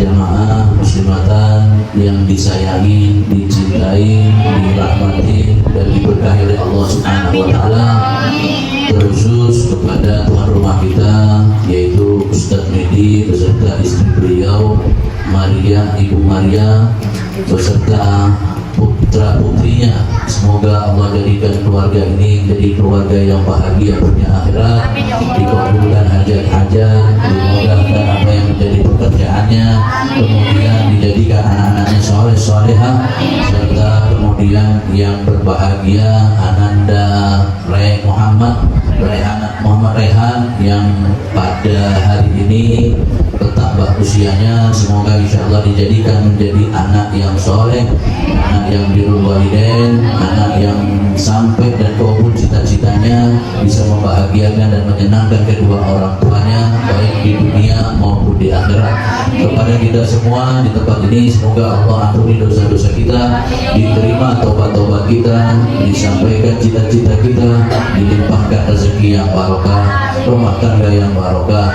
jamaah muslimatan yang disayangi, dicintai, dirahmati dan diberkahi oleh Allah Subhanahu wa taala. Terkhusus kepada tuan rumah kita yaitu Ustadz Medi beserta istri beliau Maria, Ibu Maria beserta putra putrinya. Semoga Allah jadikan keluarga ini jadi keluarga yang bahagia dunia akhirat, dikabulkan hajat-hajat, dimudahkan apa yang menjadi pekerjaannya, kemudian dijadikan anak-anaknya soleh-solehah, serta kemudian yang berbahagia Ananda Muhammad Rehan yang pada hari ini bertambah usianya. Semoga insya Allah dijadikan menjadi anak yang soleh, anak yang birrul walidain, anak yang sampai dan kabul cita-citanya, bisa membahagiakan dan menyenangkan kedua orang tuanya baik di dunia maupun di akhirat. Kepada kita semua di tempat ini, semoga Allah ampuni dosa-dosa kita, diterima tobat-tobat kita, disampaikan cita-cita kita, dilimpahkan rezeki yang barokah, rumah tangga yang barokah,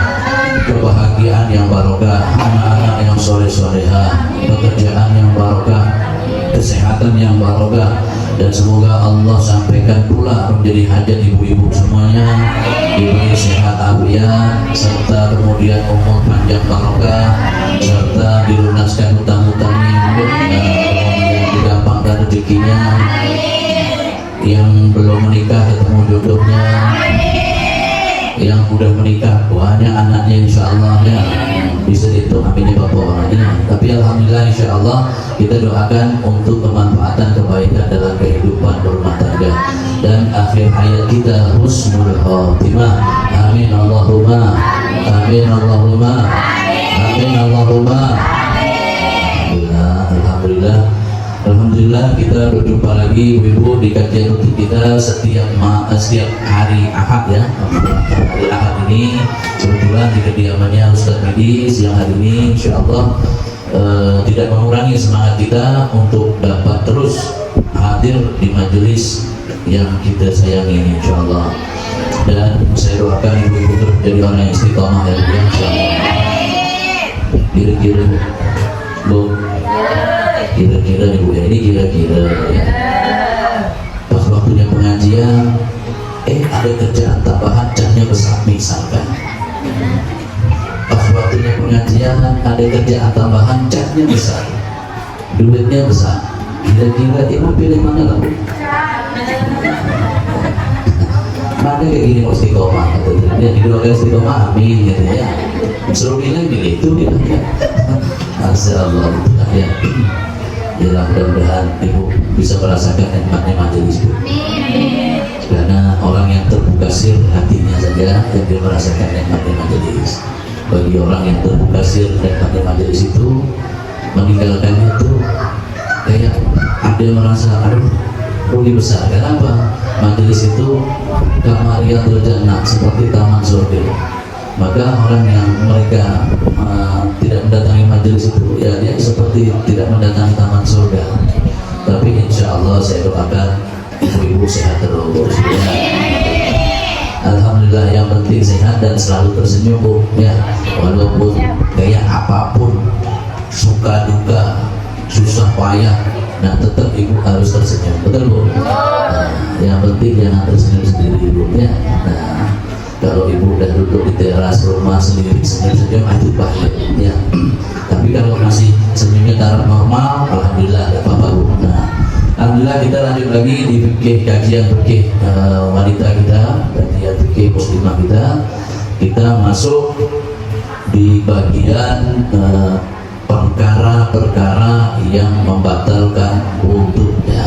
kebahagiaan yang barokah, anak-anak yang soleh-solehah, pekerjaan yang barokah, kesehatan yang barokah, dan semoga Allah sampaikan pula menjadi hajat ibu-ibu semuanya, diberi sehat afiat, serta kemudian umur panjang barokah, serta dilunaskan hutang-hutangnya, kemudian digampangkan rezekinya, yang belum menikah ketemu jodohnya, yang udah menikah banyak anaknya insya Allah ya, bisa dihitung aminnya bapak orangnya. Tapi alhamdulillah insya Allah kita doakan untuk kemanfaatan kebaikan dalam kehidupan berumah tangga dan akhir hayat kita husnul khotimah. Amin Allahumma amin Allahumma amin Allahumma. Alhamdulillah Alhamdulillah kita berjumpa lagi ibu-ibu di kajian rutin kita setiap hari Ahad ya. Hari Ahad ini kebetulan di kediamannya Ustadz Medi siang hari ini, insya Allah tidak mengurangi semangat kita untuk dapat terus hadir di majelis yang kita sayangi ini insya Allah. Dan saya doakan ibu-ibu terus menjadi orang yang istiqomah ya insya Allah. Kira-kira Bu, kira-kira ibu ya, ini kira-kira ya. Pas waktunya pengajian ada kerjaan tambahan catnya besar misalkan. Pas waktunya pengajian ada kerjaan tambahan catnya besar, duitnya besar, kira-kira ibu pilih mana lah Bu? Mana kayak gini mau istiqomah gitu ya, didoakan istiqomah amin gitu ya, suruh bilang begitu gitu ya. Masya Allah ya. Ya mudah-mudahan ibu bisa merasakan nikmatnya majelis Bu, karena orang yang terbuka sir hatinya saja yang dia merasakan nikmatnya majelis. Bagi orang yang terbuka sir nikmatnya majelis itu, meninggalkannya itu kayak ada merasa aduh rugi besar. Kenapa? Majelis itu kamariyatul jannah, seperti taman surga. Maka orang yang mereka tidak mendatangi majelis itu ya dia seperti tidak mendatangi taman surga. Tapi insya Allah saya doakan ibu-ibu sehat terus ya. Alhamdulillah yang penting sehat dan selalu tersenyum Bu ya, walaupun kayak apapun, suka duka, susah payah, nah tetap ibu harus tersenyum, betul Bu? Nah, yang penting jangan tersenyum sendiri ibu ya. Nah, kalau ibu udah duduk di teras rumah sendiri senyum-senyum aduh bahaya ya. Tapi kalau masih senyumnya taraf normal, alhamdulillah ada apa-apa Bu. Nah, alhamdulillah kita lanjut lagi di fikih, kajian fikih wanita kita, kajian fikih muslimah kita. Kita masuk di bagian perkara-perkara yang membatalkan wudu ya.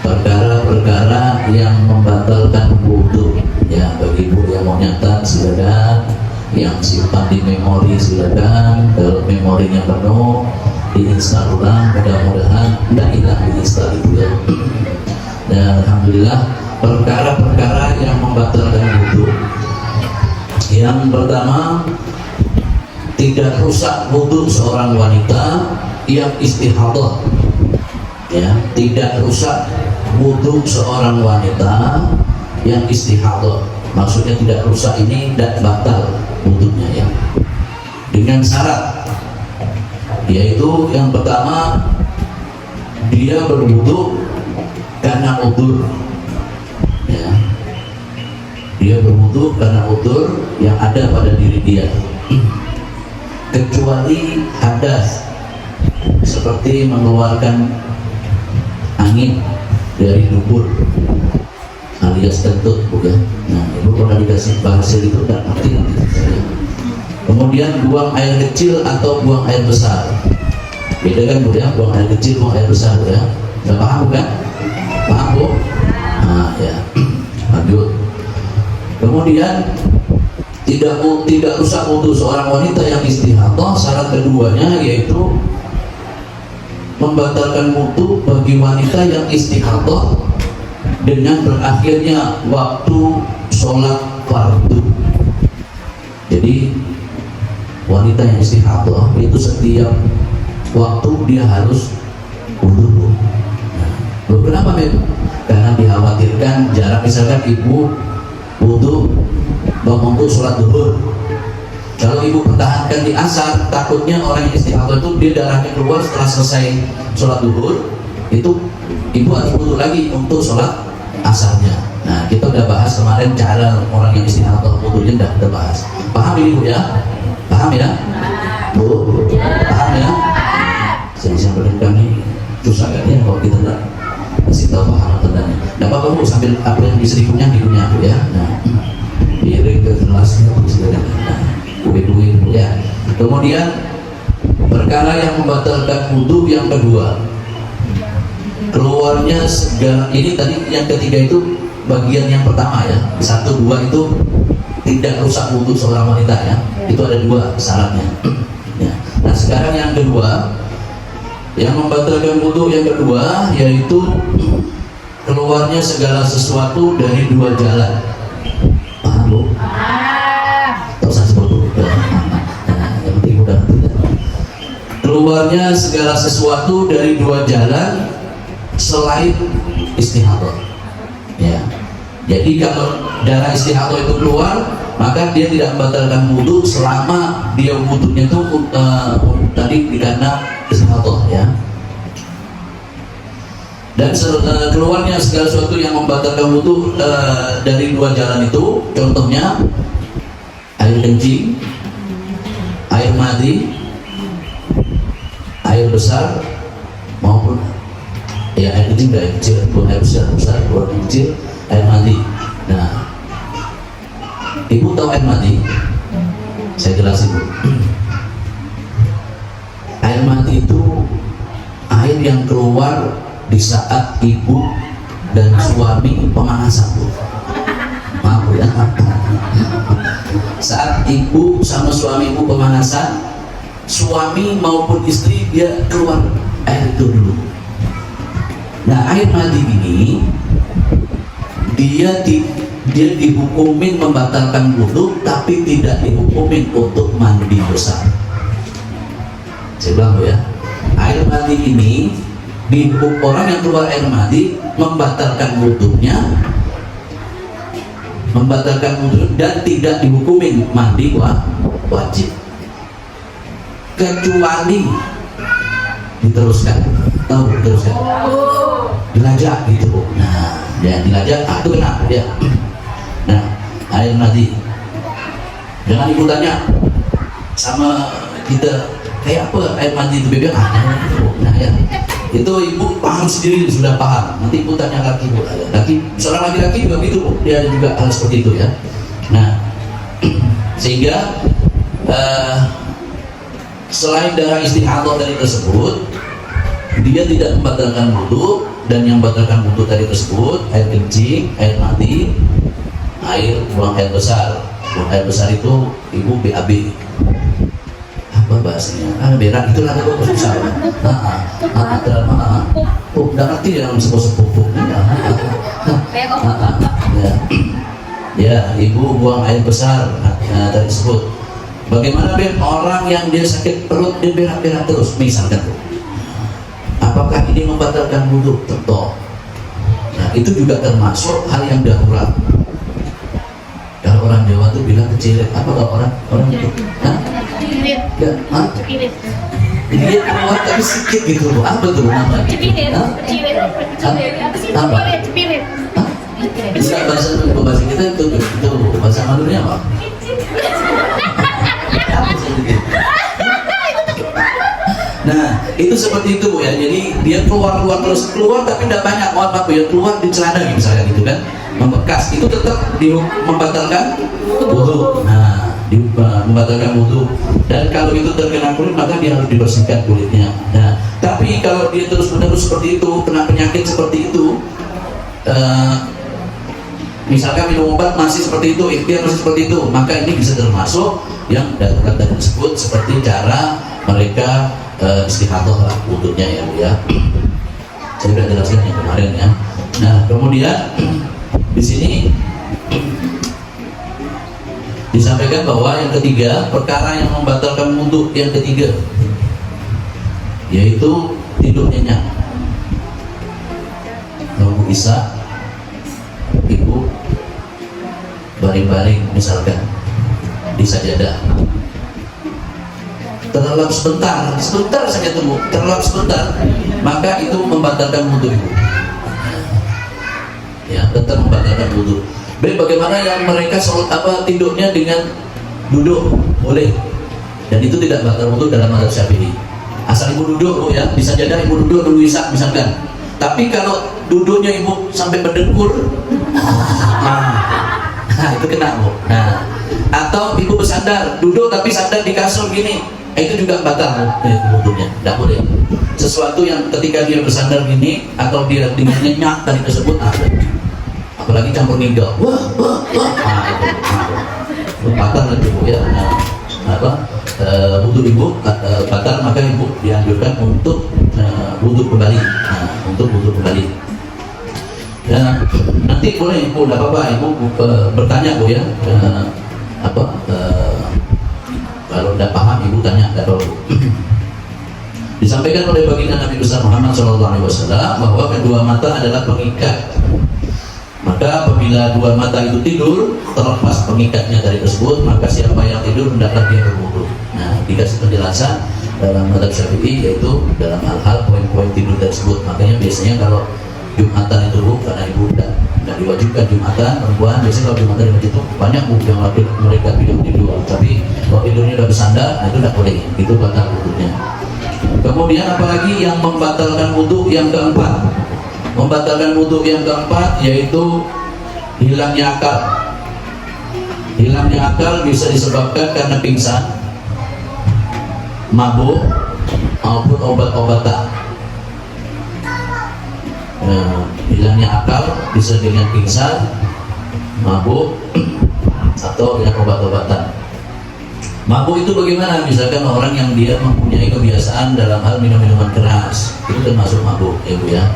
Perkara-perkara yang membatalkan wudu ya. Bagi ibu yang mau nyatat silakan, yang simpan di memori silakan. Kalau memorinya penuh diinstal ulang, mudah-mudahan tidak hilang diinstal itu ya. Dan alhamdulillah perkara-perkara yang membatalkan wudu. Yang pertama, tidak rusak wudu seorang wanita yang istihadah ya, tidak rusak wudu seorang wanita yang istihadah. Maksudnya tidak rusak ini tidak batal wudunya ya, dengan syarat yaitu yang pertama, dia berwudu karena udzur, ya. Dia berwudu karena udzur yang ada pada diri dia, kecuali hadas seperti mengeluarkan angin dari dubur alias kentut, bukan? Nah, ibu pernah dikasih bahasa itu dan ngerti nanti. Kemudian buang air kecil atau buang air besar, beda kan bu ya? Buang air kecil, buang air besar ya. Sudah paham bukan? Paham bu? Nah ya, lanjut. Kemudian tidak rusak wudu seorang wanita yang istihadah. Syarat keduanya yaitu membatalkan wudu bagi wanita yang istihadah dengan berakhirnya waktu sholat fardu. Jadi wanita yang istihadah itu setiap waktu dia harus wudu. Nah, kenapa Beb? Karena dikhawatirkan jarak, misalkan ibu wudu bangun untuk sholat duhur, kalau ibu pertahankan di asar, takutnya orang yang istihadah itu dia darahnya keluar setelah selesai sholat duhur, itu ibu harus wudu lagi untuk sholat asarnya. Nah, kita udah bahas kemarin cara orang yang istihadah wudunya, udah bahas. Paham ini bu ya? Paham ya? Bu, paham ya? Siang-siang berdendam nih susah kan ya kalau kita nggak kasih tahu paham tentangnya. Nggak apa-apa bu, sambil apa yang bisa dikunyah bu ya. Nah, piring ke gelasnya silakan. Nah, kue-kue bu ya. Kemudian perkara yang membatalkan wudu yang kedua, keluarnya segala, ini tadi yang ketiga itu bagian yang pertama ya, 1, 2 itu tidak rusak wudu seorang wanita ya, itu ada 2 syaratnya ya. Nah sekarang yang kedua, yang membatalkan wudu yang kedua yaitu keluarnya segala sesuatu dari 2 jalan. Paham bu? Tak usah sebut bu. Nah, yang penting udah tidak. Keluarnya segala sesuatu dari 2 jalan selain istihadah ya. Jadi kalau darah istihadah itu keluar, maka dia tidak membatalkan wudu selama dia wudunya itu tadi karena istihadah ya. Dan keluarnya segala sesuatu yang membatalkan wudu dari 2 jalan itu, contohnya air kencing, air madi, air besar maupun ya air kencing dan air kecil, bukan air besar, bukan air kecil, air mandi. Nah, ibu tahu air mandi? Saya jelasin bu. Air mandi itu air yang keluar di saat ibu dan suami pemanasan bu. Maaf ya. Saat ibu sama suami ibu pemanasan, suami maupun istri dia keluar air itu dulu. Nah air mandi ini dia dihukumin membatalkan wudu, tapi tidak dihukumin untuk mandi besar. Saya bilang ya, air mandi ini dihukum orang yang keluar air mandi membatalkan wudunya, dan tidak dihukumin mandi wajib, kecuali diteruskan. Tahu diteruskan? Dilajak gitu. Nah, ya dilajak, itu kenapa dia? Nah, air mandi. Jangan ibu tanya sama kita kayak apa air mandi itu bebek gitu. Nah ya, itu ibu paham sendiri, sudah paham. Nanti ibu tanya laki bu, seorang laki-laki juga gitu bu, dia juga hal seperti itu ya. Nah, sehingga selain darah istihadah dari tersebut, dia tidak membatalkan wudu, dan yang membatalkan wudu tadi tersebut air kencing, air mandi, buang air besar. Buang air besar itu ibu BAB. Apa bahasanya? Berak itu lah kalau susah. Oh, udah ngerti yang sepuh-sepuh. Ya, ibu buang air besar tadi tersebut. Bagaimana Beb orang yang dia sakit perut dia berak-berak terus, misalkan tuh. Apakah ini membatalkan wudu? Tentu. Nah, itu juga termasuk hal yang darurat. Kalau orang Jawa tuh bilang kecirit. Apa kalau orang itu? Hah? Ya, hah? dia keluar tapi sedikit gitu Bu. Apa tuh namanya? Cepirit. Hah? Cepirit. Apa sih? Apa? Cepirit. Hah? Bisa bahasa kita itu bahasa Maduranya apa? Apa sih itu? Nah, itu seperti itu Bu ya. Jadi dia keluar terus keluar tapi tidak banyak. Mohon maaf Bu ya, keluar di celana misalnya gitu kan. Membekas itu tetap membatalkan wudu. Nah, membatalkan wudu. Dan kalau itu terkena kulit maka dia harus dibersihkan kulitnya. Nah, tapi kalau dia terus-menerus seperti itu, kena penyakit seperti itu, misalkan minum obat masih seperti itu, ikhtiar masih seperti itu, maka ini bisa termasuk yang darurat tadi disebut seperti cara mereka istihadah lah wudunya ya Bu ya. Saya sudah jelaskan yang kemarin ya. Nah, kemudian di sini disampaikan bahwa yang ketiga, perkara yang membatalkan wudu yang ketiga yaitu tidur nyenyak. Nunggu isya, ibu baring-baring misalkan di sajadah, terlelap sebentar saja tunggu, terlelap sebentar, maka itu membatalkan wudu ibu. Ya, tetap membatalkan wudu. Baik, bagaimana yang mereka tidurnya dengan duduk boleh, dan itu tidak batal wudu dalam mazhab Syafi'i. Asal ibu duduk Bu ya, di sajadah ibu duduk dulu isya misalkan. Tapi kalau duduknya ibu sampai berdengkur, nah itu kena Bu. Nah, atau ibu bersandar, duduk tapi sandar di kasur gini, itu juga batal wudunya, tidak boleh. Sesuatu yang ketika dia bersandar gini atau dia dengan nyenyak tadi tersebut ada, apalagi campur ninggal, wah, nah itu batal nanti Bu ya. Wudu ibu batal, maka ibu dianjurkan untuk wudu kembali. Untuk wudu kembali. Ya, nanti boleh ibu, tidak apa-apa ibu bertanya Bu ya. Kalau tidak paham ibu tanya, tidak perlu. Disampaikan oleh baginda Nabi besar Muhammad SAW bahwa kedua mata adalah pengikat. Maka apabila dua mata itu tidur, terlepas pengikatnya dari tersebut, maka siapa yang tidur hendaklah dia berwudu. Nah, dikasih penjelasan dalam mazhab Syafi'i yaitu dalam hal-hal poin-poin tidur tersebut. Makanya biasanya kalau Jumatan itu Bu, karena ibu tidak diwajibkan Jumatan perempuan, biasanya kalau Jumatan di masjid itu banyak Bu yang mereka tidur. Tapi kalau tidurnya udah bersandar, nah itu tidak boleh, itu batal wudunya. Kemudian apalagi yang membatalkan wudu yang keempat? Membatalkan wudu yang keempat yaitu hilangnya akal. Hilangnya akal bisa disebabkan karena pingsan, mabuk, maupun obat-obatan. Hilangnya akal bisa dengan pingsan, mabuk, atau dengan obat-obatan. Mabuk itu bagaimana? Misalkan orang yang dia mempunyai kebiasaan dalam hal minum-minuman keras, itu termasuk mabuk ya Bu ya.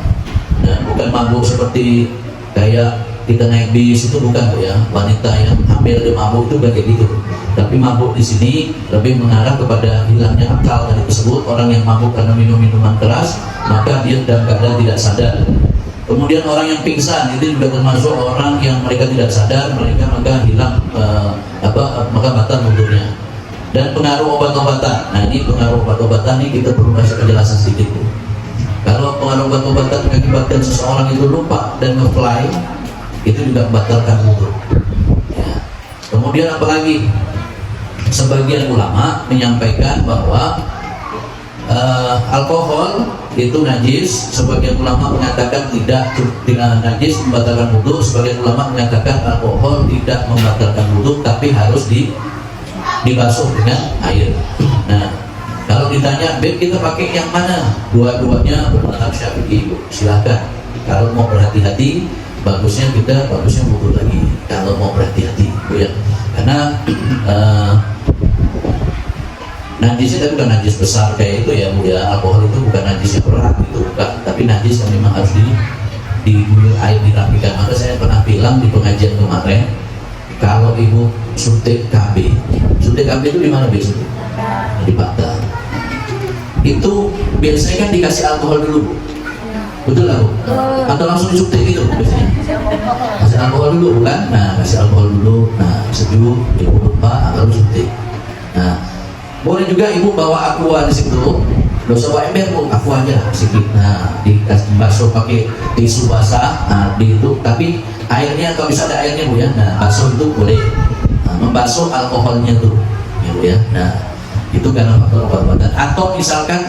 Nah, bukan mabuk seperti kayak kita naik bis itu, bukan Bu ya. Wanita yang hamil dia mabuk itu kayak gitu. Tapi mabuk di sini lebih mengarah kepada hilangnya akal dari tersebut. Orang yang mabuk karena minum minuman keras, maka dia dalam keadaan tidak sadar. Kemudian orang yang pingsan itu juga termasuk orang yang mereka tidak sadar, mereka maka hilang maka batal wudunya. Dan pengaruh obat-obatan. Nah, ini pengaruh obat-obatan ini kita perlu kasih penjelasan sedikit Bu. Kalau pengaruh obat-obatan mengakibatkan seseorang itu lupa dan nge-fly, itu juga membatalkan wudu. Ya. Kemudian apalagi sebagian ulama menyampaikan bahwa alkohol itu najis. Sebagian ulama mengatakan tidak najis, membatalkan wudu. Sebagian ulama mengatakan alkohol tidak membatalkan wudu, tapi harus dibasuh dengan air. Nah, kalau ditanya, Beb kita pakai yang mana? Dua-duanya bermadzhab Syafi'i Bu. Silakan. Kalau mau berhati-hati, bagusnya wudu lagi. Kalau mau berhati-hati Bu ya. Karena najisnya bukan najis besar kayak itu ya Bu ya. Alkohol itu bukan najis yang berat itu bukan, tapi najis yang memang harus diguyur air, dirapikan. Maka saya pernah bilang di pengajian kemarin, kalau ibu suntik KB itu di mana biasanya? Di mata. Itu biasanya kan dikasih alkohol dulu Bu. Betul lah Bu? Atau langsung disuntik gitu biasanya? Kasih alkohol dulu bukan? Nah, kasih alkohol dulu. Nah, sejuk, ibu lupa, lalu suntik. Nah, boleh juga ibu bawa aqua di situ, Gak usah bawa ember bu, aku aja sedikit. Nah, dikasih basuh pakai tisu basah, nah, di itu. Tapi airnya kalau bisa ada airnya bu ya. Nah, basuh itu boleh. Nah, membasuh alkoholnya tuh, ya bu ya. Nah, itu karena faktor obat-obatan. Atau misalkan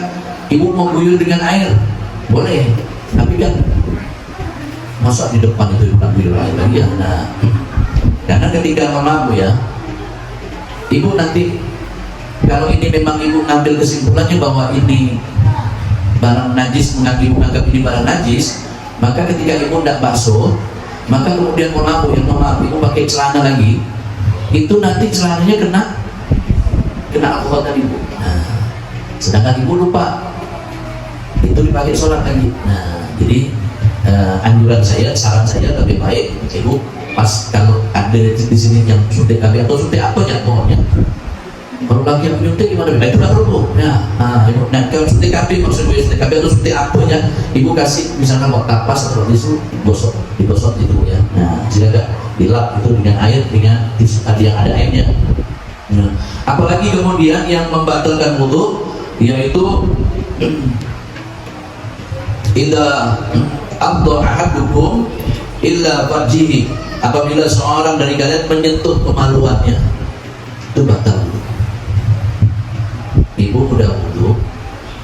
ibu mau guyur dengan air, boleh. Tapi kan masa di depan itu bukan guyur air lagi ya. Nah, karena ketika memabu ya, ibu nanti kalau ini memang ibu ngambil kesimpulannya bahwa ini barang najis, ibu menganggap ini barang najis, maka ketika ibu tidak basuh, maka kemudian memabu yang ibu pakai celana lagi, itu nanti celananya kena alkohol tadi ibu. Nah, sedangkan ibu lupa itu dipakai sholat lagi. Nah, jadi anjuran saya, saran saya lebih baik ibu pas kalau ada di sini yang suntik KB atau suntik apa ya pokoknya, kalau lagi yang nyuntik gimana? Itu nggak perlu. Ya, nah kalau suntik KB maksudnya suntik KB atau suntik apa ya, ibu kasih misalkan mau kapas atau tisu digosok itu ya. Nah, jika dilap itu dengan air dengan tisu tadi yang ada airnya. Nah, apalagi kemudian yang membatalkan wudu yaitu idza abda ahadukum illa farjihi, apabila seorang dari kalian menyentuh kemaluannya itu batal. Ibu udah wudu,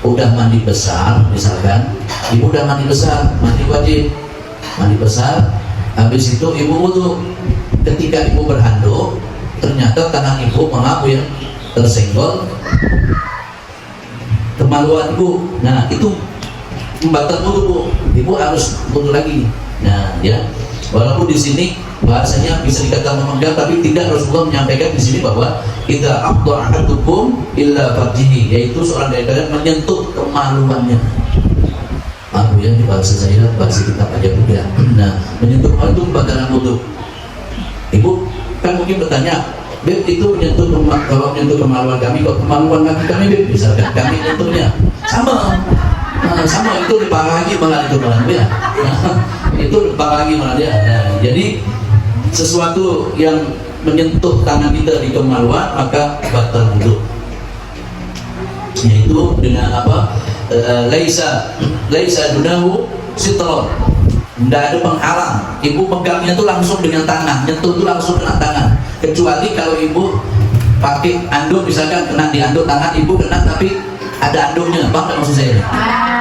udah mandi besar misalkan, ibu udah mandi besar, mandi wajib, mandi besar, habis itu ibu wudu, ketika ibu berhanduk ternyata tangan ibu mengaku ya tersenggol kemaluan ibu. Nah, itu membatalkan wudu bu, ibu harus wudu lagi. Nah ya, walaupun di sini bahasanya bisa dikatakan memegang, tapi tidak Rasulullah menyampaikan di sini bahwa idza afdha ahadukum illa farjihi, yaitu seorang dari kalian menyentuh kemaluannya. Malu ya di bahasa saya, bahasa kita aja bu ya. Nah, menyentuh kemaluan itu membatalkan wudu. Ibu kan mungkin bertanya, Beb itu menyentuh kalau menyentuh kemaluan kami, kok kemaluan kami Beb, misalkan kami nyentuhnya sama. Nah, sama itu dipalagi malah itu malah ya. Itu dipalagi malah dia. Nah, jadi sesuatu yang menyentuh tangan kita di kemaluan maka batal wudu. Yaitu dengan apa? Laisa dunahu sitron. Tidak ada penghalang. Ibu pegangnya itu langsung dengan tangan, nyentuh itu langsung kena tangan. Kecuali kalau ibu pakai anduk misalkan kena di anduk tangan ibu kena tapi ada anduknya, bang, nggak maksud saya?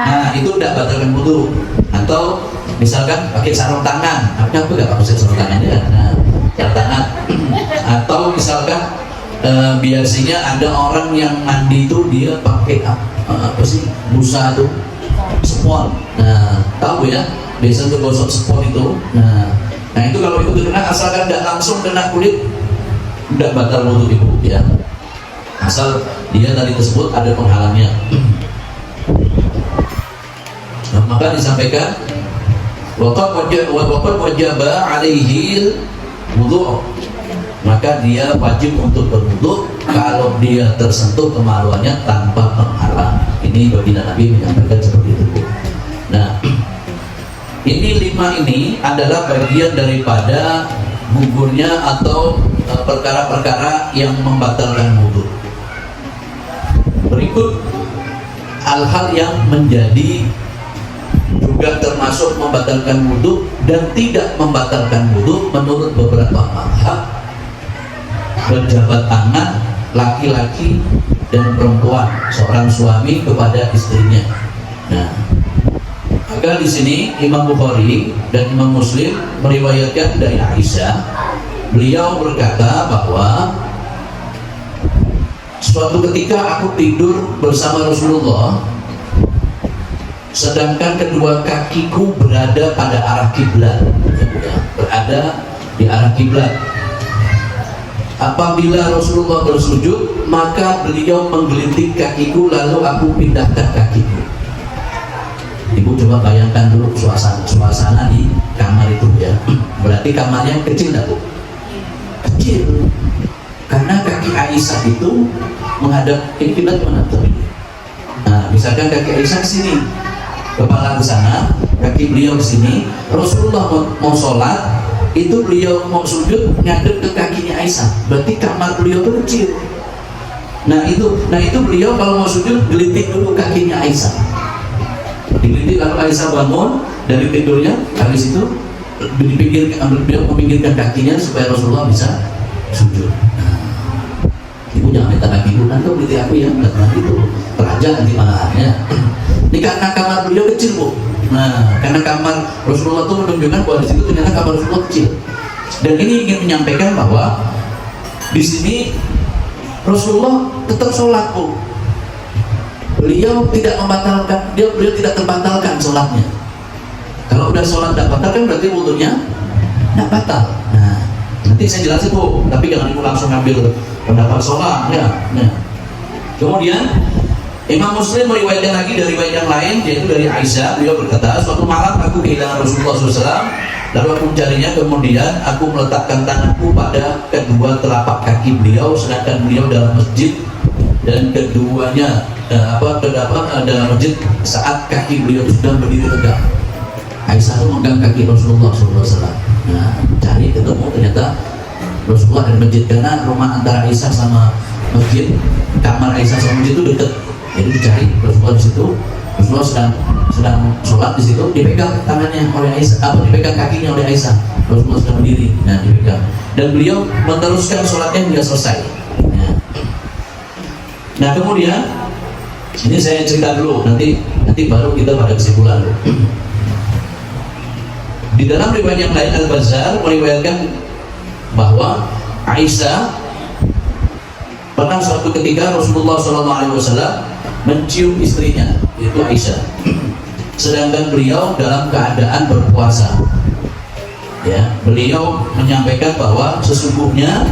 Nah, itu tidak batalkan wudu. Atau misalkan pakai sarung tangan, apa nggak pakai sarung tangan ya? Nah, sarung tangan. Atau misalkan biasanya ada orang yang mandi itu dia pakai apa sih busa tuh, spon. Nah, tahu ya? Biasanya tuh gosok spon itu. Nah itu kalau itu kena asalkan tidak langsung kena kulit, tidak batal wudu ibu ya. Asal dia tadi tersebut ada penghalangnya. Nah, maka disampaikan waqad wajaba alaihi wudu, maka dia wajib untuk berwudu kalau dia tersentuh kemaluannya tanpa penghalang. Ini baginda Nabi menyampaikan seperti itu. Nah, ini 5 ini adalah bagian daripada gugurnya atau perkara-perkara yang membatalkan wudu. Berikut hal-hal yang menjadi juga termasuk membatalkan wudu dan tidak membatalkan wudu menurut beberapa mazhab. Berjabat tangan laki-laki dan perempuan, seorang suami kepada istrinya. Nah, maka di sini Imam Bukhari dan Imam Muslim meriwayatkan dari Aisyah, beliau berkata bahwa suatu ketika aku tidur bersama Rasulullah, sedangkan kedua kakiku berada pada arah kiblat, berada di arah kiblat. Apabila Rasulullah bersujud, maka beliau menggelitik kakiku, lalu aku pindahkan kakiku. Ibu coba bayangkan dulu suasana di kamar itu ya. Berarti kamarnya kecil tak bu? Kecil. Karena kaki Aisyah itu menghadap, ini kiblat mana tuh? Nah, misalkan kaki Aisyah ke sini, kepala ke sana, kaki beliau ke sini. Rasulullah mau sholat, itu beliau mau sujud ngadep ke kakinya Aisyah. Berarti kamar beliau itu kecil. Nah itu beliau kalau mau sujud gelitik dulu kaki kakinya Aisyah. Dilinting lalu Aisyah bangun dari tidurnya, habis itu beliau meminggirkan kakinya supaya Rasulullah bisa sujud. Ibu jangan minta kaki ibu, nanti beli aku ya, nggak gitu, teraja nanti malahannya. Ini karena kamar beliau kecil bu. Nah, karena kamar Rasulullah itu menunjukkan bahwa di situ ternyata kamar Rasulullah kecil. Dan ini ingin menyampaikan bahwa di sini Rasulullah tetap sholat bu. Beliau tidak membatalkan, beliau tidak terbatalkan sholatnya. Kalau udah sholat tidak batal kan berarti wudunya tidak batal. Nah, nanti saya jelasin bu, tapi jangan ibu langsung ngambil pendapat sholat ya. Nah. Kemudian Imam Muslim meriwayatkan lagi dari riwayat yang lain, yaitu dari Aisyah. Beliau berkata, suatu malam aku kehilangan Rasulullah SAW, lalu aku mencarinya, kemudian aku meletakkan tanganku pada kedua telapak kaki beliau, sedangkan beliau dalam masjid, dan keduanya dalam masjid saat kaki beliau sudah berdiri tegak. Aisyah itu memegang kaki Rasulullah SAW. Nah, cari ketemu ternyata Rasulullah dan masjid, karena rumah antara Aisyah sama masjid, kamar Aisyah sama masjid itu dekat. Jadi dicari Rasulullah di situ. Rasulullah sedang sholat di situ, dipegang tangannya oleh Aisyah, dipegang kakinya oleh Aisyah. Rasulullah sedang berdiri, nah dipegang. Dan beliau meneruskan sholatnya hingga selesai. Nah kemudian ini saya cerita dulu, nanti baru kita pada kesimpulan. Di dalam riwayat yang lain Al-Bazzar meriwayatkan bahwa Aisyah pernah suatu ketika Rasulullah SAW mencium istrinya, yaitu Aisyah, sedangkan beliau dalam keadaan berpuasa. Ya, beliau menyampaikan bahwa sesungguhnya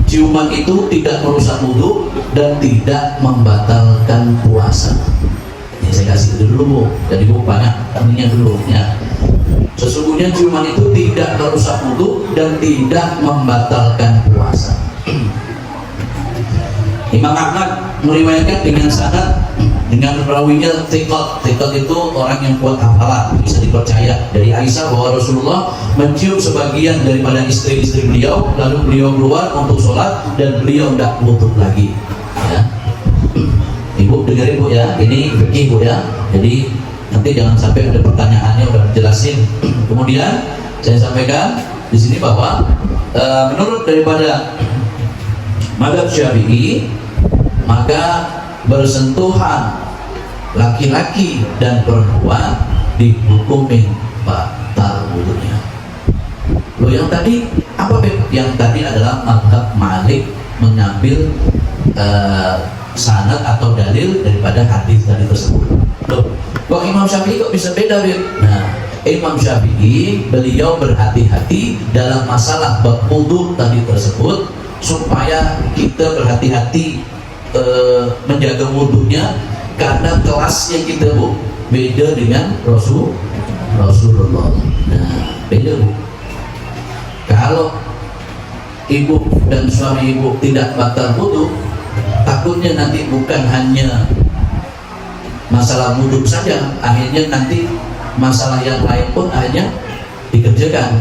ciuman itu tidak merusak wudu dan tidak membatalkan puasa. Ini saya kasih itu dulu bu, jadi bu banyak ininya dulu ya. Sesungguhnya ciuman itu tidak merusak wudu dan tidak membatalkan puasa. Imam Ahmad meriwayatkan dengan sanad dengan perawinya thiqat. Thiqat itu orang yang kuat hafalan, bisa dipercaya, dari Aisyah bahwa Rasulullah mencium sebagian daripada istri-istri beliau, lalu beliau keluar untuk sholat dan beliau tidak wudu lagi. Ya. Ibu dengerin bu ya, ini fikih bu ya. Jadi nanti jangan sampai ada pertanyaannya udah dijelasin. Kemudian saya sampaikan di sini bahwa menurut daripada mazhab Syafi'i, maka bersentuhan laki-laki dan perempuan dihukumin batal wudunya. Loh yang tadi apa Beb? Yang tadi adalah mazhab Malik mengambil sanad atau dalil daripada hadis tadi tersebut. Loh, kok Imam Syafi'i kok bisa beda Beb? Nah, Imam Syafi'i beliau berhati-hati dalam masalah bab wudu tadi tersebut, supaya kita berhati-hati menjaga wudunya, karena kelasnya kita bu beda dengan Rasulullah. Nah, beda bu. Kalau ibu dan suami ibu tidak batal wudu, takutnya nanti bukan hanya masalah wudu saja, akhirnya nanti masalah yang lain pun akhirnya dikerjakan.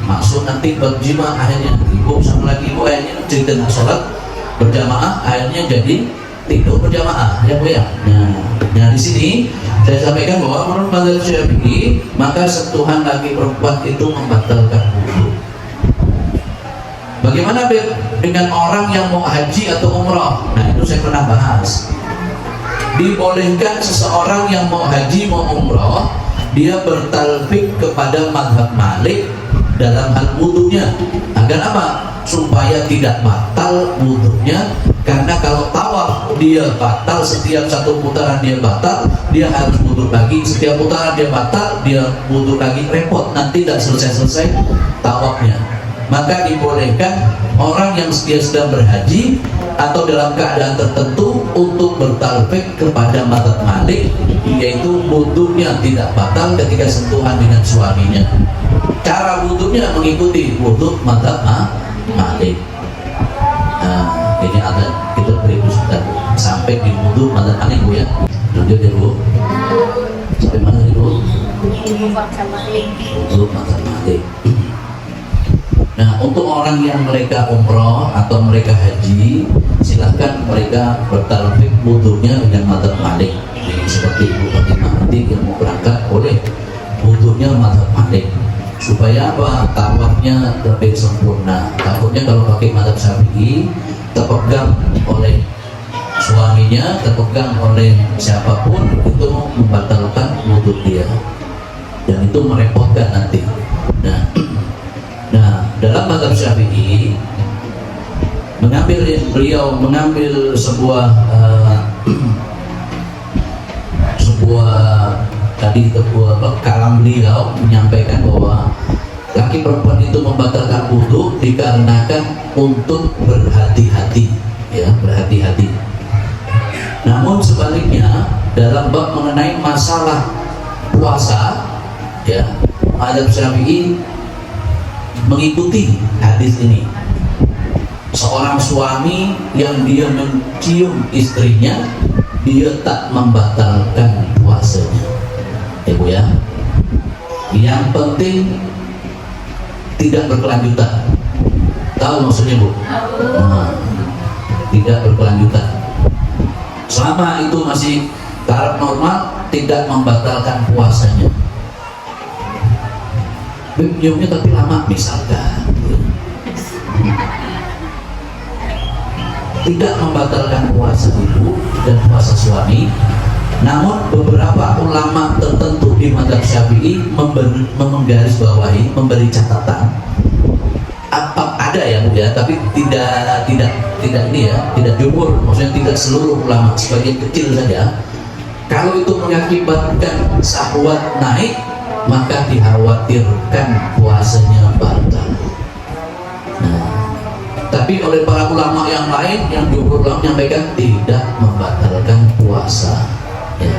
Maksud nanti berjima, akhirnya ibu sama laki ibu akhirnya cerita nak sholat berjamaah, akhirnya jadi tidur berjamaah ya bu ya. Nah di sini saya sampaikan bahwa menurut mazhab Syafi'i, maka sentuhan laki perempuan itu membatalkan wudu. Bagaimana dengan orang yang mau haji atau umrah? Nah itu saya pernah bahas. Dibolehkan seseorang yang mau haji mau umrah, dia bertalfik kepada mazhab Malik dalam hal wudunya. Agar apa? Supaya tidak batal wudunya. Karena kalau tawaf dia batal, setiap satu putaran dia batal, dia harus wudu lagi. Setiap putaran dia batal, dia wudu lagi, repot, nanti tidak selesai-selesai tawafnya. Maka dibolehkan orang yang dia sedang berhaji atau dalam keadaan tertentu untuk bertalfik kepada mazhab Malik, yaitu wudunya tidak batal ketika sentuhan dengan suaminya. Cara wudunya mengikuti wudu mazhab Malik. Nah, ini ada kita beribu sebentar sampai di wudu mazhab Malik bu ya. Lanjut ya bu. Sampai mana bu? Wudu mazhab Malik. Nah, untuk orang yang mereka umroh atau mereka haji, silahkan mereka bertalfik wudunya dengan mazhab Malik. Jadi seperti supaya apa? Tawafnya lebih sempurna. Takutnya kalau pakai mazhab Syafi'i terpegang oleh suaminya, terpegang oleh siapapun, itu membatalkan wudhu dia dan itu merepotkan nanti. Nah, dalam mazhab Syafi'i beliau mengambil sebuah kalam beliau menyampaikan bahwa laki perempuan itu membatalkan wudhu dikarenakan untuk berhati-hati, ya, berhati-hati. Namun sebaliknya dalam bab mengenai masalah puasa, ya, mazhab Syafi'i mengikuti hadis ini. Seorang suami yang dia mencium istrinya, dia tak membatalkan puasanya, ya Bu ya. Yang penting tidak berkelanjutan. Tahu maksudnya Bu? Nah, tidak berkelanjutan. Selama itu masih taraf normal, tidak membatalkan puasanya. Nyiumnya tapi lama misalkan, tidak membatalkan puasa ibu dan puasa suami. Namun beberapa ulama tertentu di mazhab Syafi'i menggarisbawahi, memberi catatan. Ada ya Bu ya, tapi tidak ini ya, tidak jumhur, maksudnya tidak seluruh ulama, sebagian kecil saja. Kalau itu mengakibatkan syahwat naik, maka dikhawatirkan puasanya batal. Nah, tapi oleh para ulama yang lain, yang jumhur ulama menyampaikan tidak membatalkan puasa, ya,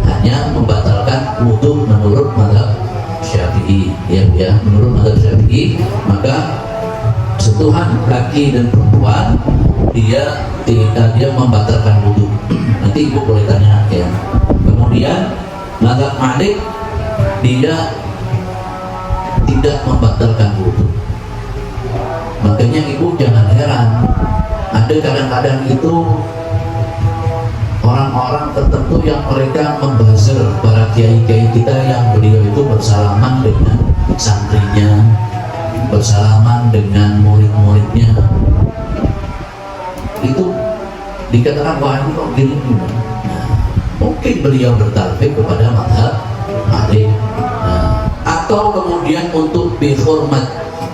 hanya membatalkan wudhu menurut mazhab Syafi'i, ya, menurut mazhab Syafi'i. Maka sentuhan laki dan perempuan dia membatalkan wudhu. Nanti ibu boleh tanya ya. Kemudian mazhab Malik dia tidak membatalkan wudhu. Makanya ibu jangan heran, ada kadang-kadang itu orang-orang tertentu yang mereka membazir para kiai-kiai kita yang beliau itu bersalaman dengan santrinya, bersalaman dengan murid-muridnya. Itu dikatakan wah ini kok gini. Nah, mungkin beliau bertalfik kepada mazhab Malik. Nah, atau kemudian untuk dihormat,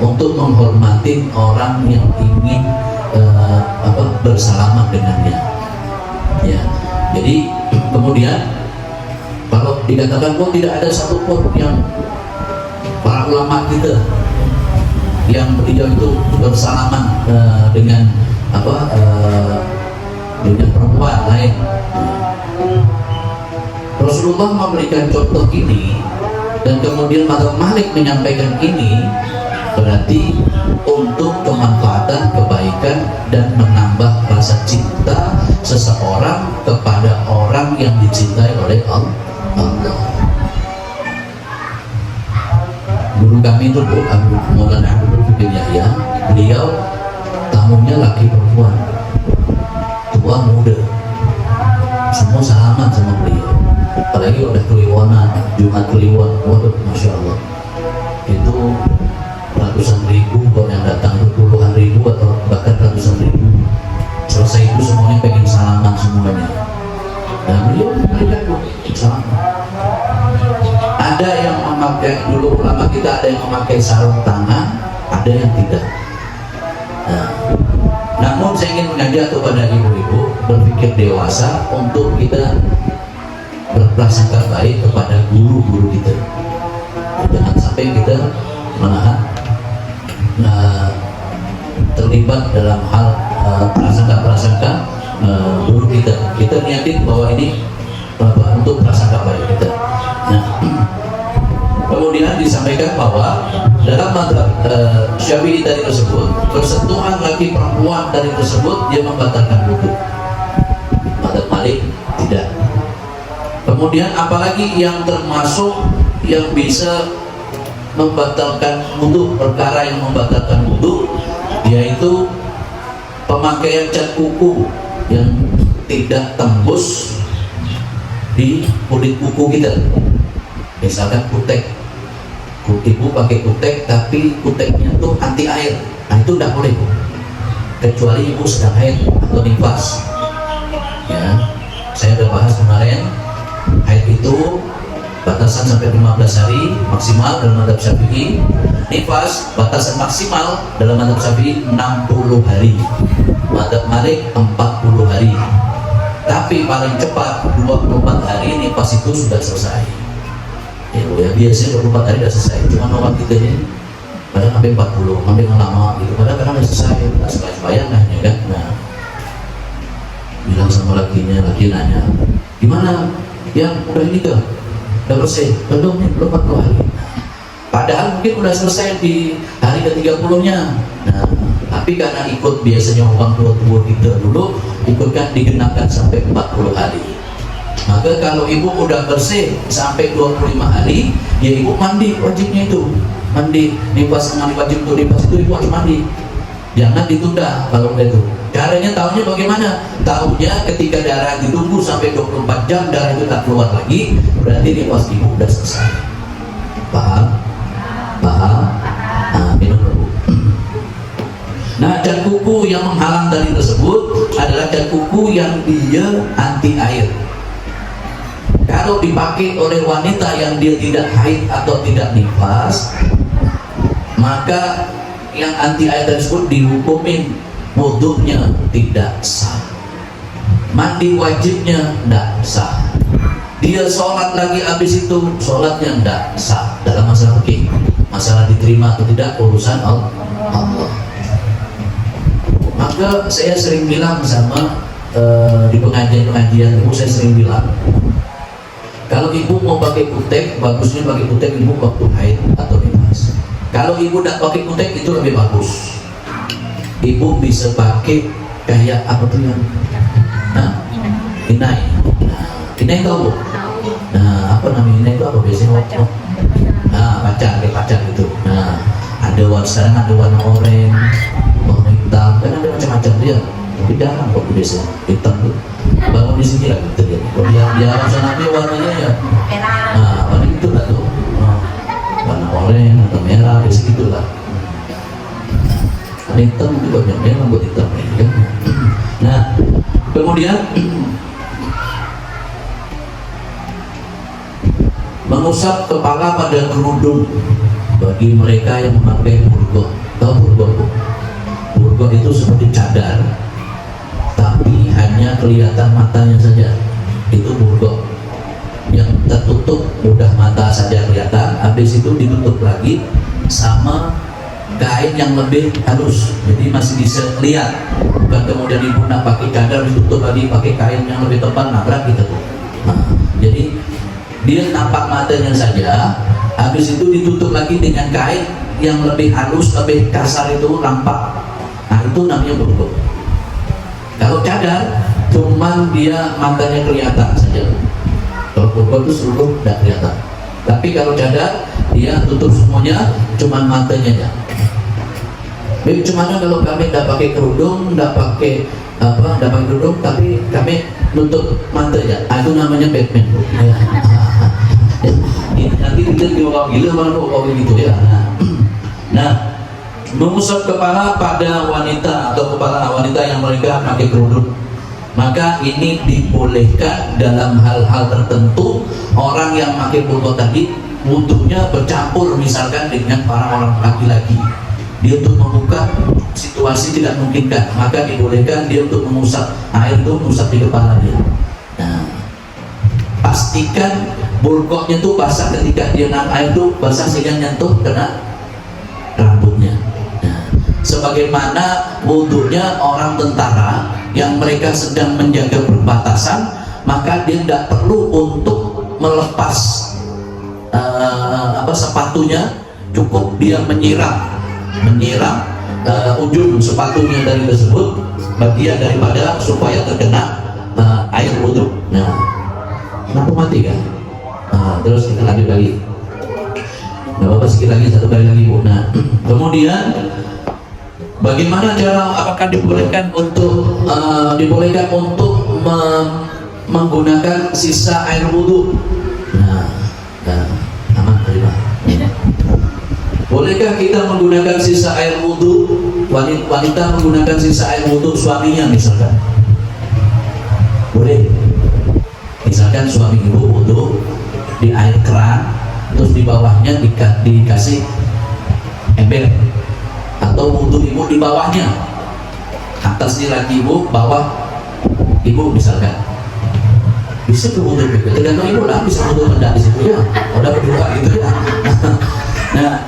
untuk menghormati orang yang ingin bersalaman dengannya, ya. Jadi kemudian kalau dikatakan kok tidak ada satupun yang para ulama kita yang beliau itu bersalaman dengan dengan perempuan lain. Rasulullah memberikan contoh ini dan kemudian mazhab Malik menyampaikan ini, berarti untuk kemanfaatan, kebaikan dan menambah rasa cinta seseorang kepada orang yang dicintai oleh Allah. Guru kami itu Bu Abu Maulana Abdul Fikir Yahya, beliau tamunya laki perempuan, tua muda, semua salaman sama beliau. Apalagi udah kliwonan, Jumat Kliwon, waduh Masya Allah, itu ratusan ribu, kalau yang datang itu puluhan ribu atau bahkan ratusan ribu. Selesai itu semuanya pengen salaman semuanya. Dan beliau memberikan salaman. Ada yang memakai, dulu ulama kita ada yang memakai sarung tangan, ada yang tidak. Nah, namun saya ingin mengajak kepada ibu-ibu berpikir dewasa untuk kita berprasangka baik kepada guru-guru kita. Jangan sampai kita malahan terlibat dalam hal prasangka guru kita. Kita niatin bahwa ini untuk prasangka baik kita. Nah, kemudian disampaikan bahwa dalam mazhab Syafi'i tadi tersebut, persentuhan laki perempuan tadi tersebut dia membatalkan wudhu. Mazhab Malik tidak. Kemudian apalagi yang termasuk yang bisa membatalkan wudhu, perkara yang membatalkan wudhu, yaitu pemakaian cat kuku yang tidak tembus di kulit kuku kita, misalkan kutek Ibu pakai kutek tapi kuteknya tuh anti air, nah itu tidak boleh Bu, kecuali ibu sedang haid atau nifas. Ya, saya udah bahas kemarin, haid itu batasan sampai 15 hari maksimal dalam mazhab Syafi'i. Nifas batasan maksimal dalam mazhab Syafi'i 60 hari, mazhab Malik 40 hari. Tapi paling cepat 24 hari nifas itu sudah selesai. Ya biasanya 24 hari sudah selesai. Cuma orang kita ini kadang sampai 40, sampai lama gitu. Kadang sudah selesai, nggak supaya nah, ya kan? Nah, bilang sama lakinya, laki nanya, gimana? Yang udah ini tuh, udah bersih? Belum nih, belum 40 hari. Padahal mungkin udah selesai di hari ke-30-nya. Nah, tapi karena ikut biasanya orang tua kita dulu, ikutkan digenapkan sampai 40 hari. Maka kalau ibu udah bersih sampai 25 hari, ya ibu mandi, wajibnya itu mandi. Nifas mandi wajib untuk nifas itu ibu harus mandi, jangan ditunda. Kalau itu caranya tahunya bagaimana? Tahunya ketika darah ditunggu sampai 24 jam darah itu tak keluar lagi, berarti nifas ibu udah selesai. Paham? Paham? Nah, minum dulu. Nah, cat kuku yang menghalang dari tersebut adalah cat kuku yang dia anti air. Kalau dipakai oleh wanita yang dia tidak haid atau tidak nifas, maka yang anti air tersebut dihukumin wudunya tidak sah, mandi wajibnya tidak sah, dia sholat lagi habis itu sholatnya tidak sah. Dalam masalah fikih, masalah diterima atau tidak urusan Allah. Maka saya sering bilang sama di pengajian-pengajian itu, saya sering bilang, kalau ibu mau pakai kutek, bagusnya pakai kutek ibu waktu haid atau nifas. Kalau ibu tidak pakai kutek itu lebih bagus. Ibu bisa pakai kayak apa tuh yang, nah, inai. Inai tahu Bu? Nah, apa namanya inai itu apa biasanya? Nah, pacar, kayak pacar gitu. Nah, ada warna, sekarang ada warna oranye, warna hitam, kan ada macam-macam dia. Tapi jarang kok biasanya hitam tuh. Bangun di sini lah gitu ya. Kalau di Arab sana dia warnanya ya, nah warna itu lah tuh, warna oranye atau merah, biasa gitulah. Warna hitam itu banyak yang membuat hitam kan. Nah, kemudian mengusap kepala pada kerudung bagi mereka yang memakai burgok. Tahu burgok? Burgok itu seperti cadar, tapi hanya kelihatan matanya saja. Itu burgok yang tertutup, mudah mata saja kelihatan. Habis itu ditutup lagi sama kain yang lebih halus, jadi masih bisa lihat. Bukan kemudian ibu nak pakai cadar ditutup lagi pakai kain yang lebih tebal, nabrak gitu. Nah, jadi dia nampak matanya saja, habis itu ditutup lagi dengan kain yang lebih halus, lebih kasar, itu nampak. Nah, itu namanya burgok. Kalau cadar, cuman dia matanya kelihatan saja. Kalau burgok itu seluruh tidak kelihatan. Tapi kalau cadar, dia tutup semuanya, cuman matanya aja. Baik, cuman kalau kami tidak pakai kerudung, tidak pakai kerudung, tapi kami nutup matanya. Itu namanya Batman. Nanti kita orang gila orang gitu ya. Nah, mengusap kepala pada wanita atau kepala wanita yang mereka pakai kerudung, maka ini dibolehkan dalam hal-hal tertentu. Orang yang pakai burqa tadi wudhunya bercampur misalkan dengan para orang laki-laki, dia untuk membuka situasi tidak memungkinkan, maka dibolehkan dia untuk mengusap air itu, mengusap di kepala dia. Nah, pastikan burqanya itu basah, ketika dia naik air itu basah sehingga nyentuh kena rambutnya. Nah, sebagaimana wudhunya orang tentara yang mereka sedang menjaga perbatasan, maka dia tidak perlu untuk melepas sepatunya, cukup dia menyiram ujung sepatunya dari tersebut, bagian daripada supaya terkena air wudhu. Nah, kenapa mati kan? Terus kita lanjut lagi. Nggak apa-apa, sedikit lagi, satu kali lagi Bu. Nah, kemudian bagaimana cara, apakah dibolehkan untuk menggunakan sisa air wudhu? Nah, aman terima. Bolehkah kita menggunakan sisa air wudhu, wanita menggunakan sisa air wudhu suaminya misalkan? Boleh. Misalkan suami ibu wudhu di air keran, terus di bawahnya dikasih ember, atau wudhu ibu di bawahnya, atasnya lagi ibu, bawah ibu misalkan. Bisa tuh wudhu, tergantung ibu lah, bisa wudhu rendah di situ ya, udah berdua gitu ya. Nah,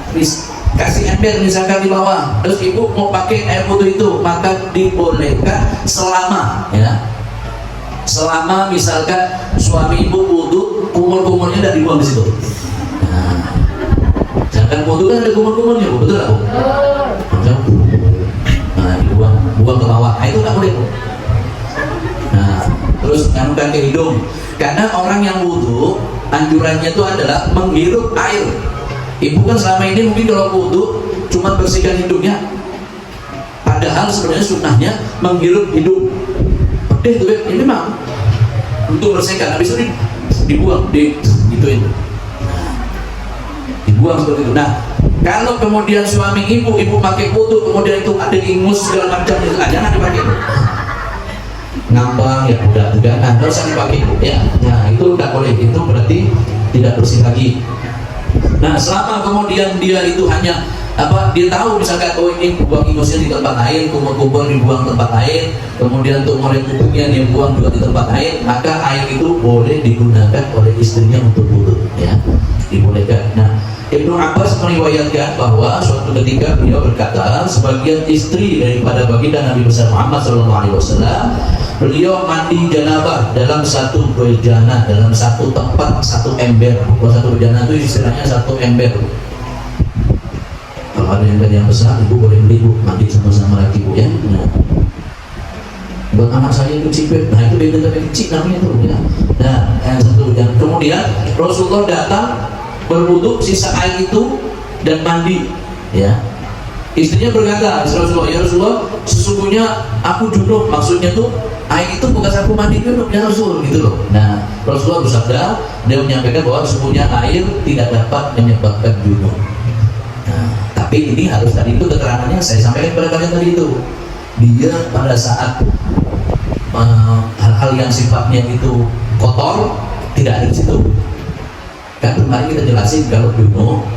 kasih ember misalkan di bawah, terus ibu mau pakai air wudhu itu, maka dibolehkan selama misalkan suami ibu wudhu, kumur-kumurnya udah dibuang di situ. Nah, misalkan wudhu kan ada kumur-kumurnya, betul nggak bu? Nah, buang ke bawah, nah, itu nggak boleh bu. Nah, terus nganukan ke hidung, karena orang yang wudhu anjurannya itu adalah menghirup air. Ibu kan selama ini mungkin kalau wudhu cuma bersihkan hidungnya, padahal sebenarnya sunnahnya menghirup hidung. Oke, itu ini memang untuk bersihkan, habis itu dibuang, gituin, dibuang seperti itu. Nah, kalau kemudian suami ibu pakai wudhu, kemudian itu ada ingus segala macam, jangan dipakai. Ngambang ya udah tegangan, nggak usah dipakai ya. Nah, itu nggak boleh, itu berarti tidak bersih lagi. Nah, selama kemudian dia itu hanya dia tahu misalkan ini buang ingusnya di tempat lain, kumur-kumur dibuang tempat lain, kemudian untuk ngorek tutupnya dia buang juga di tempat lain, maka air itu boleh digunakan oleh istrinya untuk wudhu ya, dibolehkan. Nah, Ibnu Abbas meriwayatkan bahwa suatu ketika beliau berkata, sebagian istri daripada baginda Nabi besar Muhammad SAW, beliau mandi janabah dalam satu bejana, dalam satu tempat, satu ember. Kalau satu bejana itu istilahnya satu ember. Kalau ada ember yang besar, ibu boleh beli bu, mandi sama-sama lagi bu ya. Nah, buat anak saya itu cipet, nah itu beda kecil namanya tuh ya. Nah, yang satu, dan kemudian Rasulullah datang berwudu sisa air itu dan mandi ya. Istrinya berkata, ya Rasulullah, sesungguhnya aku junub, maksudnya tuh air itu bukan aku mandi junub ya Rasul gitu loh. Nah, Rasulullah bersabda, dia menyampaikan bahwa sesungguhnya air tidak dapat menyebabkan junub. Nah, tapi ini harus tadi itu keterangannya saya sampaikan pada kalian tadi itu, dia pada saat hal-hal yang sifatnya itu kotor tidak ada di situ. Kan kemarin kita jelasin kalau junub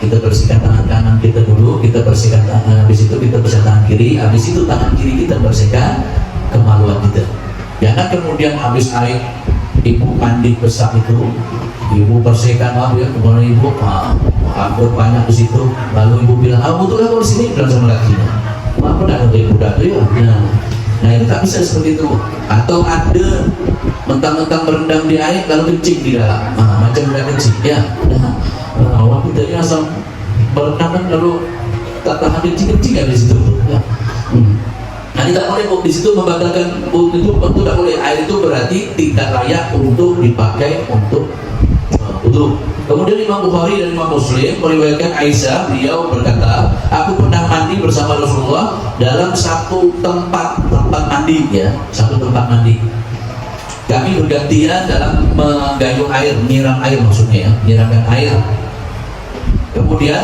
kita bersihkan tangan kanan kita dulu, kita bersihkan tangan, habis itu kita bersihkan tangan kiri, habis itu tangan kiri kita bersihkan kemaluan kita. Jangan kemudian habis air ibu mandi besar itu, ibu bersihkan ya, kemudian ibu hampir banyak di situ, lalu ibu bilang, betul aku di sini, bilang sama lakinya, apa dah ibu dah tuh ya. Nah itu tak bisa seperti itu. Atau ada mentang-mentang berendam di air lalu kencing di dalam, macam udah kencing ya. Awak kita ini asal berendam lalu tak tahan kencing kan di situ ya. Nah tidak boleh di situ membatalkan itu tidak boleh. Air itu berarti tidak layak untuk dipakai untuk wudhu. Kemudian Imam Bukhari dan Imam Muslim meriwayatkan Aisyah, beliau berkata, aku pernah mandi bersama Rasulullah dalam satu tempat mandi ya, satu tempat mandi. Kami bergantian dalam menggayung air, menyiram air maksudnya ya, menyiramkan air. Kemudian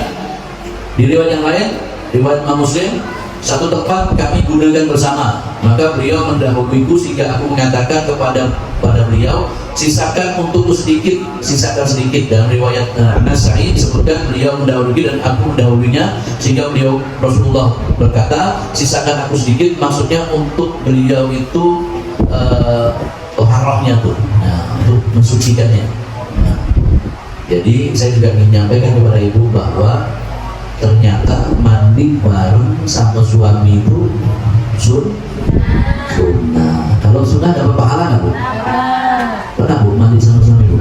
di riwayat yang lain, riwayat Imam Muslim, satu tempat kami gunakan bersama, maka beliau mendahuluiku sehingga aku mengatakan kepada beliau, sisakan untukku sedikit, sisakan sedikit. Dalam riwayat Anas Sa'id disebutkan beliau mendahului dan aku mendahulunya, sehingga beliau Rasulullah berkata, sisakan aku sedikit, maksudnya untuk beliau itu toharohnya tuh, untuk mensucikannya. Jadi saya juga ingin menyampaikan kepada ibu bahwa ternyata mandi bareng sama suami itu sunnah. Kalau sunnah dapat pahala nggak bu? Pernah bu mandi sama suami bu?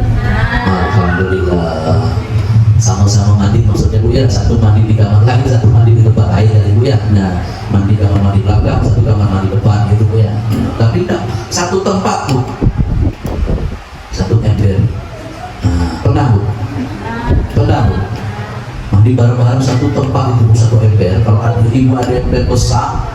Alhamdulillah. Sama-sama mandi maksudnya bu ya, satu mandi di kamar lain, satu mandi di tempat lain ya bu ya. Nah, mandi kamar mandi belakang, satu kamar mandi depan gitu bu ya. Tapi enggak, satu tempat bu, satu ember. Pernah bu? Pernah bu? Mandi bareng-bareng satu tempat itu, satu ember. Kalau ada ibu ada ember besar,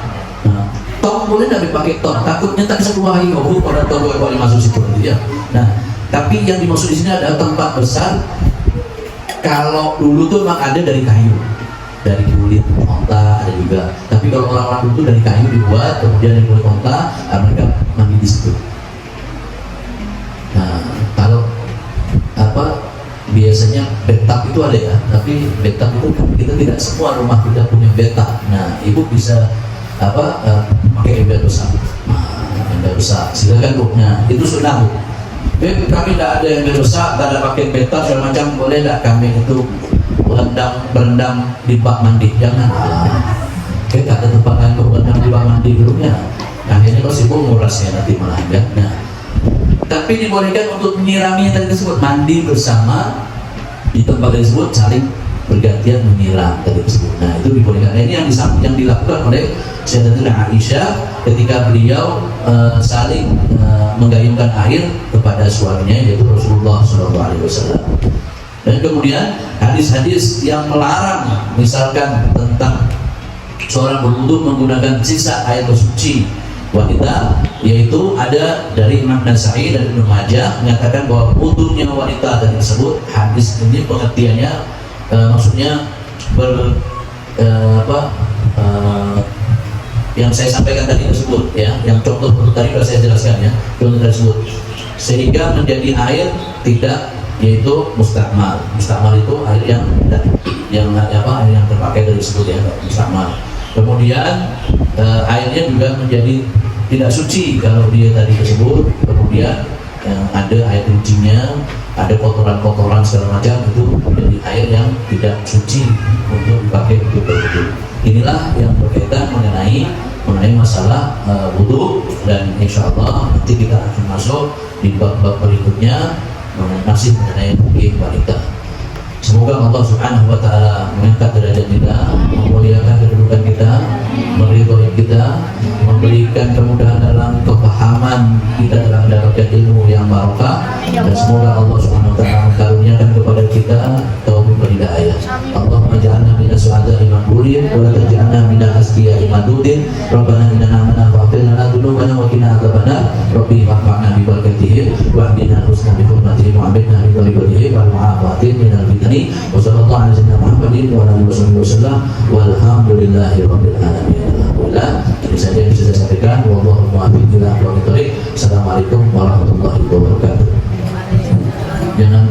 tong boleh nggak dipakai tong? Takutnya tak bisa keluar lagi, pada tong boleh masuk situ ya. Nah, tapi yang dimaksud di sini adalah tempat besar. Kalau dulu tuh memang ada dari kayu. dari kulit onta, ada juga. Tapi kalau orang-orang itu dari kayu dibuat, kemudian dari kulit onta, mereka mandi di situ. Nah, kalau biasanya bathtub itu ada ya, tapi bathtub itu kita tidak semua rumah kita punya bathtub. Nah, ibu bisa pakai ember besar. Ember besar, silakan Bu. Nah, itu sunnah Bu. Kami tidak ada ember besar, tidak ada pakai bathtub segala macam, boleh tidak kami itu berendam di bak mandi? Jangan. Kita ada tempat lain untuk berendam di bak mandi dulunya. Akhirnya kalau sibuk ngurasnya nanti malah enggak. Nah, tapi dibolehkan untuk menyirami yang tadi tersebut, mandi bersama di tempat tersebut, saling bergantian menyiram tadi tersebut. Nah, itu dibolehkan. Nah, ini yang dilakukan oleh Sayyidatina Aisyah ketika beliau saling menggayungkan air kepada suaminya, yaitu Rasulullah SAW. Dan kemudian hadis-hadis yang melarang, misalkan tentang seorang berwudu menggunakan sisa air bersuci wanita, yaitu ada dari Imam Nasa'i dan Ibnu Majah menyatakan bahwa wudunya wanita tadi tersebut, hadis ini pengertiannya maksudnya yang saya sampaikan tadi tersebut ya, yang contoh tadi sudah saya jelaskan ya, contoh tersebut, sehingga menjadi air tidak, yaitu mustakmal. Mustakmal itu air yang air yang terpakai dari tersebut ya, mustakmal. Kemudian airnya juga menjadi tidak suci kalau dia tadi tersebut, kemudian ada air kencingnya, ada kotoran-kotoran segala macam, itu menjadi air yang tidak suci untuk dipakai untuk berwudu. Inilah yang berkaitan mengenai masalah wudu, dan insya Allah nanti kita akan masuk di bab-bab berikutnya masih mengenai fikih wanita. Semoga Allah Subhanahu wa Ta'ala mengangkat derajat kita, memuliakan kedudukan kita, meridhoi kita, memberikan kemudahan dalam kepahaman kita dalam mendapatkan ilmu yang barokah, dan semoga Allah Subhanahu wa Ta'ala karuniakan kepada kita taufik wal hidayah. Allahumma ja'alna minas su'ada'i maqbulin wa la taj'alna minal asqiya'i madudin. Rabbana innana amana faghfir lana dzunubana wa qina adzabannar. Rabbi fa'na bi barakatihim wa hdina husna bi hurmatihim wa abidna bi tariqatihim wal mu'afatin minal fitani. Wa sallallahu alaihi wasallam Muhammadin wa alihi wasallam walhamdulillahi rabbil alamin. Alhamdulillah, ini saja yang bisa saya sampaikan. Wallahu muwaffiq ila aqwamit thoriq. Assalamualaikum warahmatullahi wabarakatuh. Jangan